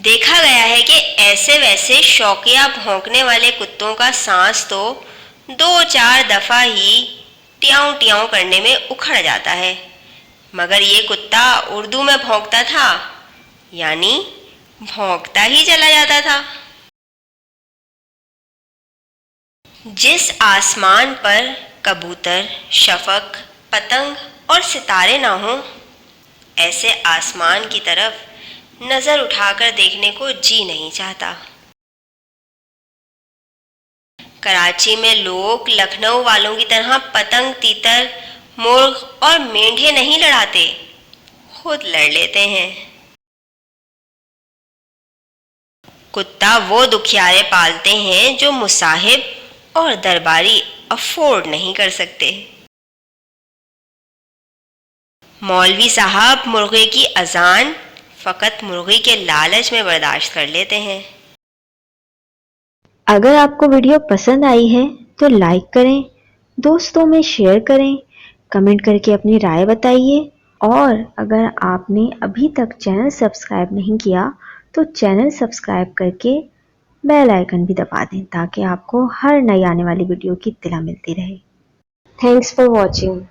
देखा गया है कि ऐसे वैसे शौकिया भौंकने वाले कुत्तों का सांस तो 2-4 दफा ही ट्याऊं ट्याऊं करने में उखड़ जाता है, मगर ये कुत्ता उर्दू में भौंकता था, यानी भौंकता ही चला जाता था। जिस आसमान पर कबूतर, शफक, पतंग और सितारे ना हों, ऐसे आसमान की तरफ नजर उठाकर देखने को जी नहीं चाहता। कराची में लोग लखनऊ वालों की तरह पतंग, तीतर, मुर्ग और मेंढे नहीं लड़ाते, खुद लड़ लेते हैं। कुत्ता वो दुखियारे पालते हैं जो मुसाहिब और दरबारी अफोर्ड नहीं कर सकते। मौलवी साहब मुर्गे की अजान फकत मुर्गी के लालच में बर्दाश्त कर लेते हैं। अगर आपको वीडियो पसंद आई है तो लाइक करें, दोस्तों में शेयर करें, कमेंट करके अपनी राय बताइए और अगर आपने अभी तक चैनल सब्सक्राइब नहीं किया तो चैनल सब्सक्राइब करके बेल आइकन भी दबा दें ताकि आपको हर नई आने वाली वीडियो की इत्तला मिलती रहे। Thanks for watching.